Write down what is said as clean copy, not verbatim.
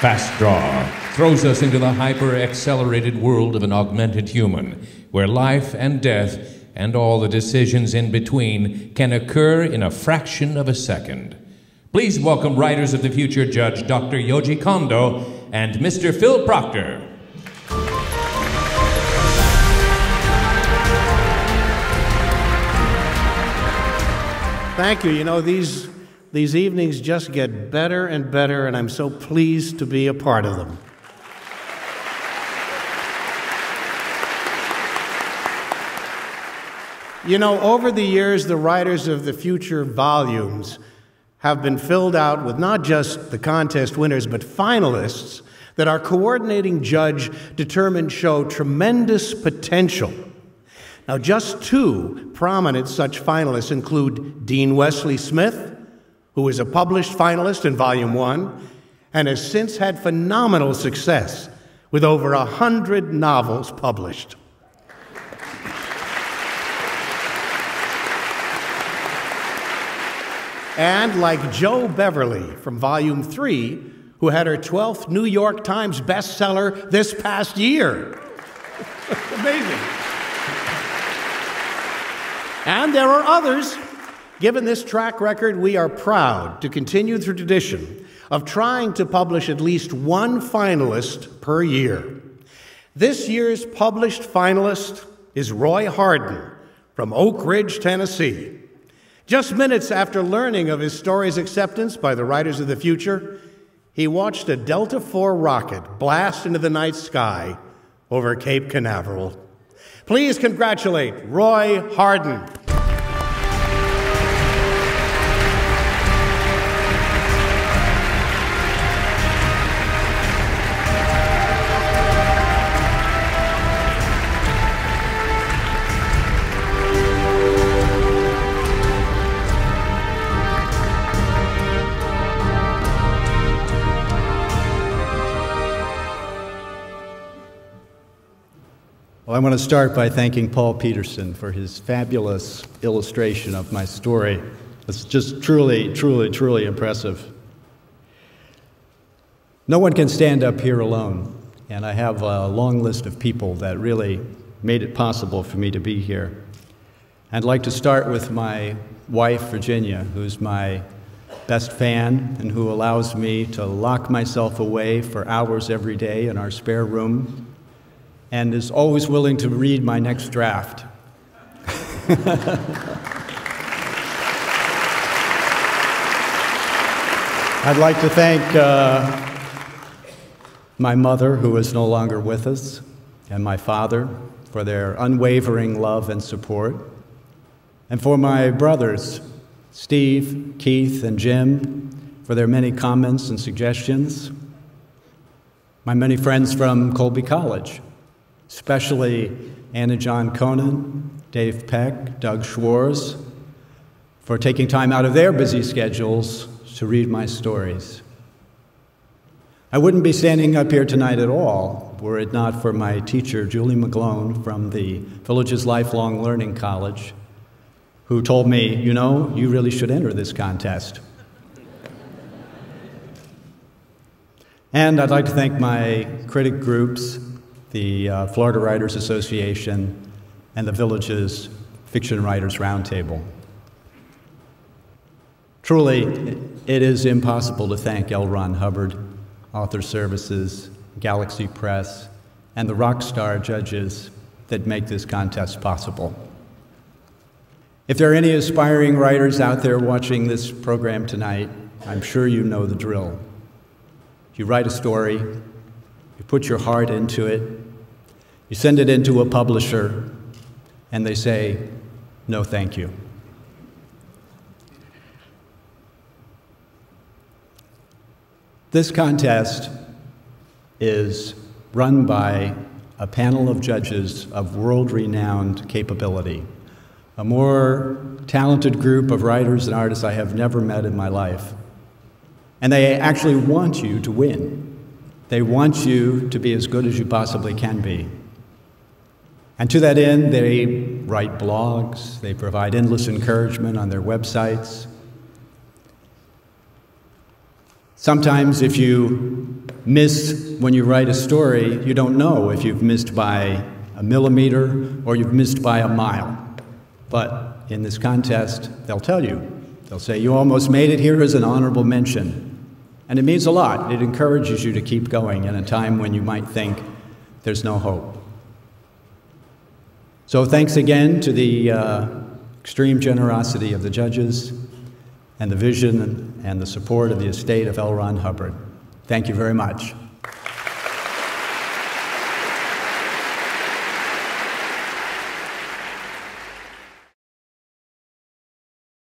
Fast Draw throws us into the hyper-accelerated world of an augmented human, where life and death and all the decisions in between can occur in a fraction of a second. Please welcome writers of the future Judge Dr. Yoji Kondo and Mr. Phil Proctor. Thank you. You know, these evenings just get better and better, and I'm so pleased to be a part of them. You know, over the years, the Writers of the Future volumes have been filled out with not just the contest winners, but finalists that our coordinating judge determined show tremendous potential. Now, just two prominent such finalists include Dean Wesley Smith, who is a published finalist in Volume 1 and has since had phenomenal success with over 100 novels published. And like Jo Beverly from Volume 3, who had her 12th New York Times bestseller this past year. Amazing. And there are others. Given this track record, we are proud to continue the tradition of trying to publish at least one finalist per year. This year's published finalist is Roy Hardin from Oak Ridge, Tennessee. Just minutes after learning of his story's acceptance by the Writers of the Future, he watched a Delta IV rocket blast into the night sky over Cape Canaveral. Please congratulate Roy Hardin. Well, I want to start by thanking Paul Peterson for his fabulous illustration of my story. It's just truly, truly, truly impressive. No one can stand up here alone, and I have a long list of people that really made it possible for me to be here. I'd like to start with my wife, Virginia, who's my best fan and who allows me to lock myself away for hours every day in our spare room, and is always willing to read my next draft. I'd like to thank my mother, who is no longer with us, and my father for their unwavering love and support, and for my brothers, Steve, Keith, and Jim, for their many comments and suggestions, my many friends from Colby College, especially Anna John Conan, Dave Peck, Doug Schwartz, for taking time out of their busy schedules to read my stories. I wouldn't be standing up here tonight at all were it not for my teacher, Julie McGlone, from the Village's Lifelong Learning College, who told me, you know, you really should enter this contest. And I'd like to thank my critic groups, the Florida Writers Association, and the Village's Fiction Writers Roundtable. Truly, it is impossible to thank L. Ron Hubbard, Author Services, Galaxy Press, and the rock star judges that make this contest possible. If there are any aspiring writers out there watching this program tonight, I'm sure you know the drill. You write a story, you put your heart into it, you send it into a publisher, and they say, no, thank you. This contest is run by a panel of judges of world-renowned capability, a more talented group of writers and artists I have never met in my life. And they actually want you to win. They want you to be as good as you possibly can be. And to that end, they write blogs, they provide endless encouragement on their websites. Sometimes if you miss when you write a story, you don't know if you've missed by a millimeter or you've missed by a mile. But in this contest, they'll tell you. They'll say, you almost made it, here as an honorable mention. And it means a lot. It encourages you to keep going in a time when you might think there's no hope. So thanks again to the extreme generosity of the judges and the vision and the support of the estate of L. Ron Hubbard. Thank you very much.